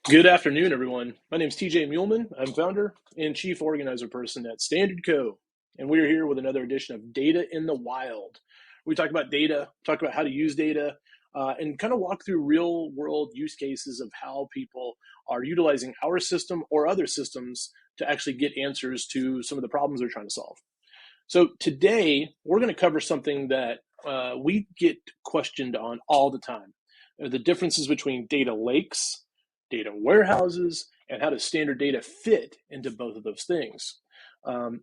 Good afternoon, everyone. My name is TJ Muehleman. I'm founder and chief organizer person at Standard Co. And we're here with another edition of Data in the Wild. We talk about data, talk about how to use data, and kind of walk through real world use cases of how people are utilizing our system or other systems to actually get answers to some of the problems they're trying to solve. So today, we're going to cover something that we get questioned on all the time. The differences between data lakes, data warehouses, and how does standard data fit into both of those things. I'm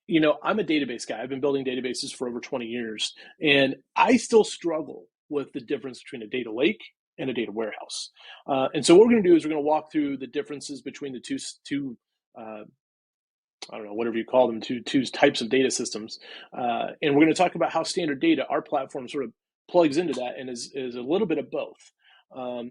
a database guy. I've been building databases for over 20 years, and I still struggle with the difference between a data lake and a data warehouse. And so what we're going to do is we're going to walk through the differences between the two I don't know, whatever you call them, two types of data systems. And we're going to talk about how standard data, our platform, sort of plugs into that and is a little bit of both.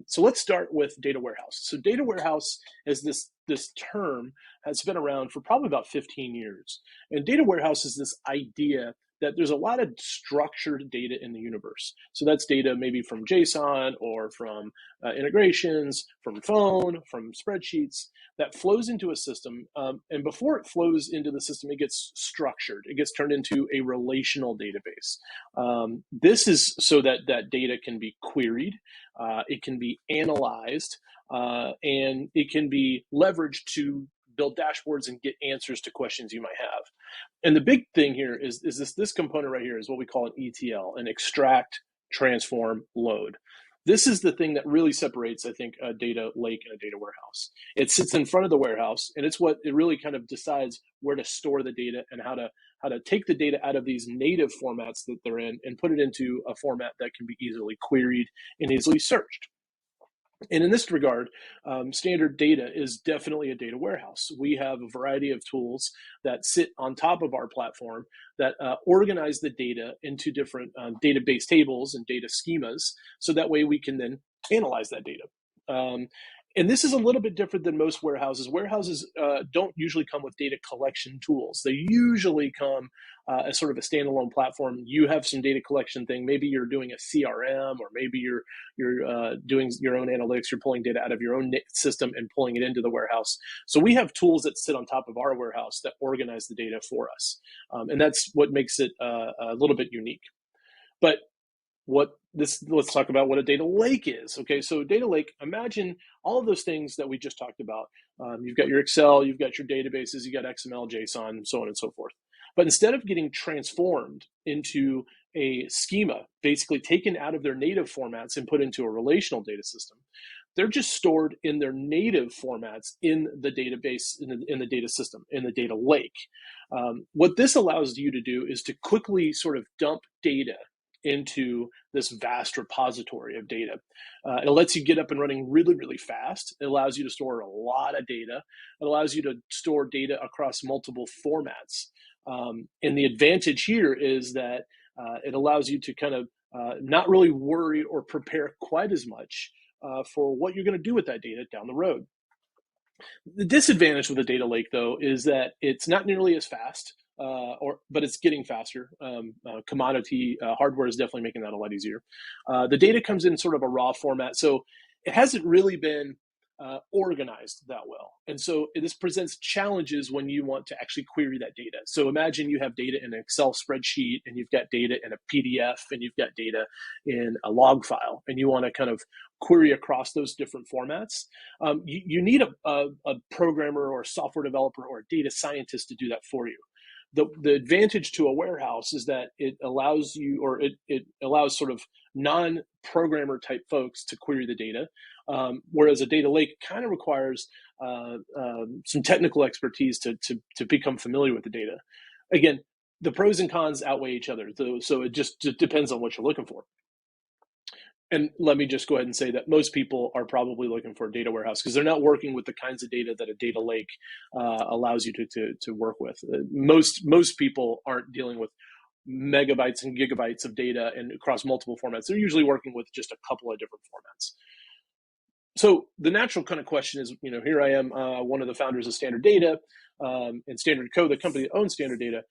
So let's start with data warehouse. So data warehouse is this term has been around for probably about 15 years. And data warehouse is this idea that there's a lot of structured data in the universe. So that's data maybe from JSON or from integrations, from phone, from spreadsheets that flows into a system. And before it flows into the system, it gets structured. It gets turned into a relational database. This is so that that data can be queried, it can be analyzed, and it can be leveraged to build dashboards and get answers to questions you might have. And the big thing here is this component right here is what we call an ETL, an extract, transform, load. This is the thing that really separates, I think, a data lake and a data warehouse. It sits in front of the warehouse, and it's what it really kind of decides where to store the data and how to take the data out of these native formats that they're in and put it into a format that can be easily queried and easily searched. And in this regard, standard data is definitely a data warehouse. We have a variety of tools that sit on top of our platform that organize the data into different database tables and data schemas, so that way we can then analyze that data. And this is a little bit different than most warehouses. Warehouses don't usually come with data collection tools. They usually come as sort of a standalone platform. You have some data collection thing. Maybe you're doing a CRM, or maybe you're doing your own analytics. You're pulling data out of your own system and pulling it into the warehouse. So we have tools that sit on top of our warehouse that organize the data for us. And that's what makes it a little bit unique. But let's talk about what a data lake is. Okay, so data lake, imagine all of those things that we just talked about. You've got your Excel, you've got your databases, you got XML, JSON, so on and so forth. But instead of getting transformed into a schema, basically taken out of their native formats and put into a relational data system, they're just stored in their native formats in the database, in the data system, in the data lake. What this allows you to do is to quickly sort of dump data into this vast repository of data. It lets you get up and running really, really fast. It allows you to store a lot of data. It allows you to store data across multiple formats. And the advantage here is that it allows you to kind of not really worry or prepare quite as much for what you're going to do with that data down the road. The disadvantage with a data lake, though, is that it's not nearly as fast. But it's getting faster. Commodity hardware is definitely making that a lot easier. The data comes in sort of a raw format, so it hasn't really been organized that well. And so this presents challenges when you want to actually query that data. So imagine you have data in an Excel spreadsheet, and you've got data in a PDF, and you've got data in a log file, and you want to kind of query across those different formats. You need a programmer or a software developer or a data scientist to do that for you. The advantage to a warehouse is that it allows you, or it allows sort of non-programmer type folks to query the data, whereas a data lake kind of requires some technical expertise to become familiar with the data. Again, the pros and cons outweigh each other, so it just depends on what you're looking for. And let me just go ahead and say that most people are probably looking for a data warehouse because they're not working with the kinds of data that a data lake allows you to work with. Most people aren't dealing with megabytes and gigabytes of data and across multiple formats. They're usually working with just a couple of different formats. So the natural kind of question is, here I am, one of the founders of Standard Data and Standard Co, the company that owns Standard Data.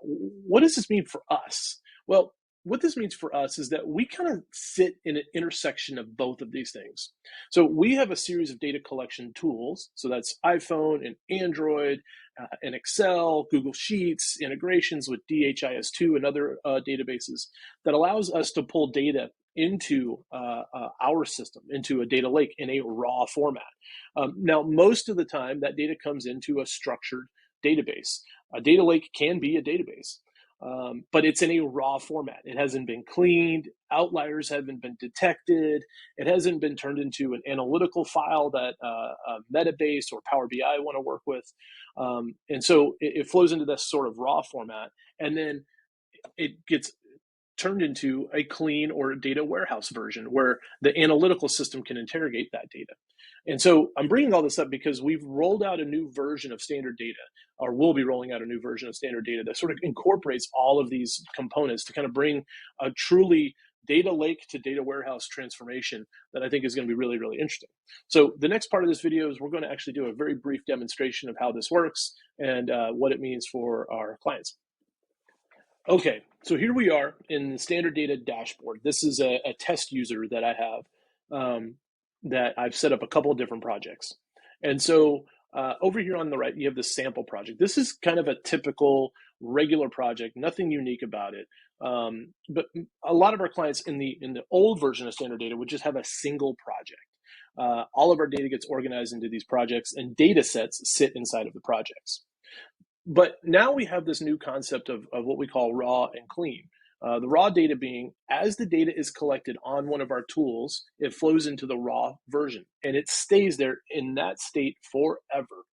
What does this mean for us? Well, what this means for us is that we kind of sit in an intersection of both of these things. So we have a series of data collection tools. So that's iPhone and Android and Excel, Google Sheets, integrations with DHIS2 and other databases that allows us to pull data into our system, into a data lake in a raw format. Now, most of the time, that data comes into a structured database. A data lake can be a database, but it's in a raw format. It hasn't been cleaned, outliers haven't been detected, it hasn't been turned into an analytical file that Metabase or Power BI want to work with. And so it flows into this sort of raw format, and then it gets turned into a clean or data warehouse version where the analytical system can interrogate that data. And so I'm bringing all this up because we've rolled out a new version of standard data, or we'll be rolling out a new version of standard data that sort of incorporates all of these components to kind of bring a truly data lake to data warehouse transformation that I think is going to be really, really interesting. So the next part of this video is we're going to actually do a very brief demonstration of how this works and what it means for our clients. Okay, so here we are in the standard data dashboard. This is a test user that I have that I've set up a couple of different projects. And so over here on the right, you have the sample project. This is kind of a typical regular project, nothing unique about it. But a lot of our clients in the old version of standard data would just have a single project. All of our data gets organized into these projects, and data sets sit inside of the projects. But now we have this new concept of what we call raw and clean. The raw data being, as the data is collected on one of our tools, it flows into the raw version, and it stays there in that state forever.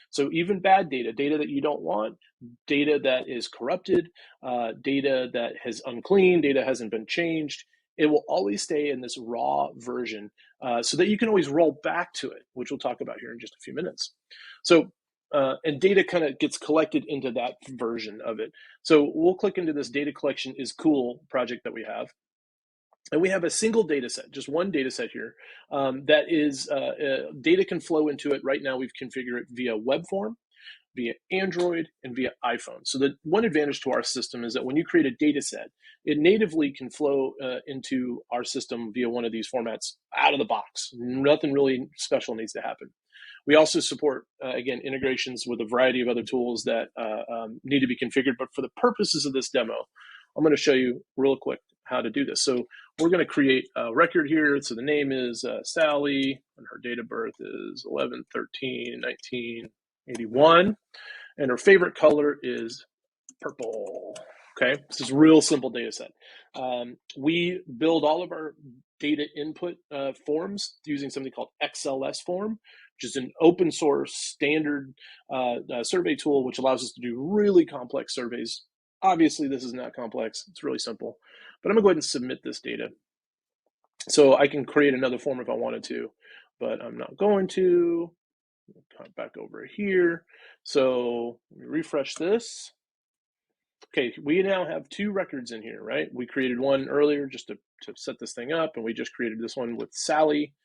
So even bad data, data that you don't want, data that is corrupted, data that is unclean, data hasn't been changed, it will always stay in this raw version so that you can always roll back to it, which we'll talk about here in just a few minutes. So and data kind of gets collected into that version of it. So we'll click into this data collection is cool project that we have. And we have a single data set, just one data set here, that is data can flow into it. Right now, we've configured it via web form, via Android, and via iPhone. So the one advantage to our system is that when you create a data set, it natively can flow into our system via one of these formats out of the box. Nothing really special needs to happen. We also support, again, integrations with a variety of other tools that need to be configured. But for the purposes of this demo, I'm going to show you real quick how to do this. So we're going to create a record here. So the name is Sally, and her date of birth is 11/13/1981. And her favorite color is purple. Okay, this is a real simple data set. We build all of our data input forms using something called XLS form, which is an open source standard survey tool, which allows us to do really complex surveys. Obviously, this is not complex. It's really simple. But I'm going to go ahead and submit this data. So I can create another form if I wanted to, but I'm not going to. Come back over here. So let me refresh this. Okay, we now have two records in here, right? We created one earlier just to set this thing up, and we just created this one with Sally.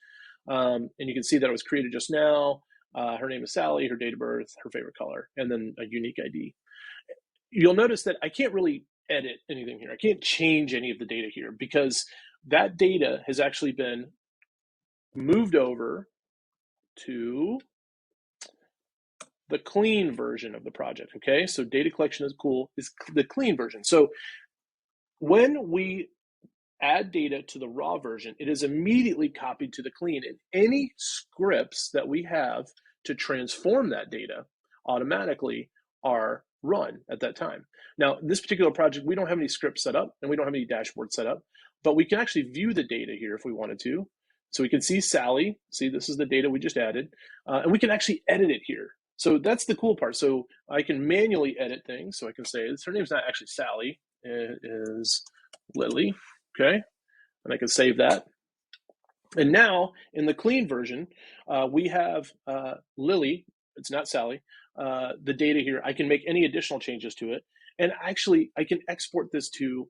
And you can see that it was created just now. Her name is Sally, her date of birth, her favorite color, and then a unique ID. You'll notice that I can't really edit anything here. I can't change any of the data here because that data has actually been moved over to the clean version of the project, okay? So data collection is cool, is the clean version. So when we add data to the raw version, it is immediately copied to the clean, and any scripts that we have to transform that data automatically are run at that time. Now, this particular project, we don't have any scripts set up, and we don't have any dashboards set up, but we can actually view the data here if we wanted to. So we can see Sally, see this is the data we just added, and we can actually edit it here. So that's the cool part. So I can manually edit things. So I can say, her name's not actually Sally, it is Lily, okay? And I can save that. And now in the clean version, we have Lily, it's not Sally, the data here. I can make any additional changes to it. And actually, I can export this to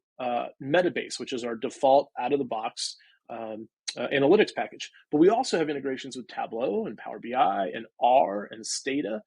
Metabase, which is our default out-of-the-box analytics package. But we also have integrations with Tableau and Power BI and R and Stata.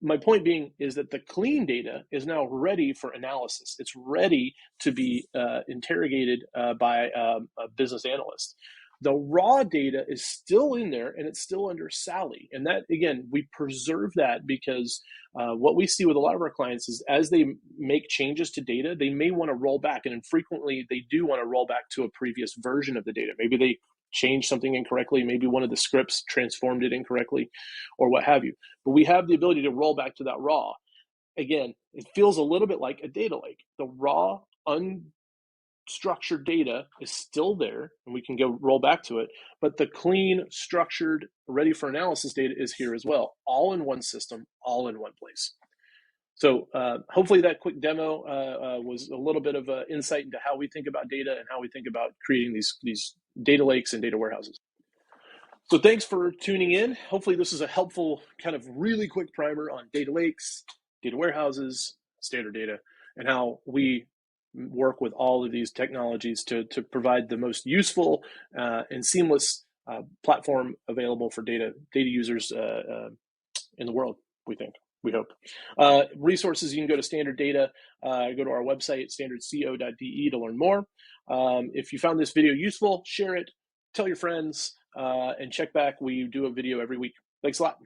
my point being is that the clean data is now ready for analysis. It's ready to be interrogated by a business analyst. The raw data is still in there and it's still under Sally. And that, again, we preserve that because what we see with a lot of our clients is as they make changes to data, they may want to roll back. And frequently they do want to roll back to a previous version of the data. Maybe they changed something incorrectly. Maybe one of the scripts transformed it incorrectly or what have you. But we have the ability to roll back to that raw. Again, it feels a little bit like a data lake. The raw, unstructured data is still there and we can go roll back to it, but the clean, structured, ready for analysis data is here as well, all in one system, all in one place. So hopefully that quick demo was a little bit of insight into how we think about data and how we think about creating these data lakes and data warehouses. So thanks for tuning in. Hopefully this is a helpful kind of really quick primer on data lakes, data warehouses, standard data, and how we work with all of these technologies to provide the most useful and seamless platform available for data users in the world, we hope. Resources, you can go to Standard Data, go to our website, standardco.de to learn more. If you found this video useful, share it, tell your friends, and check back. We do a video every week. Thanks a lot.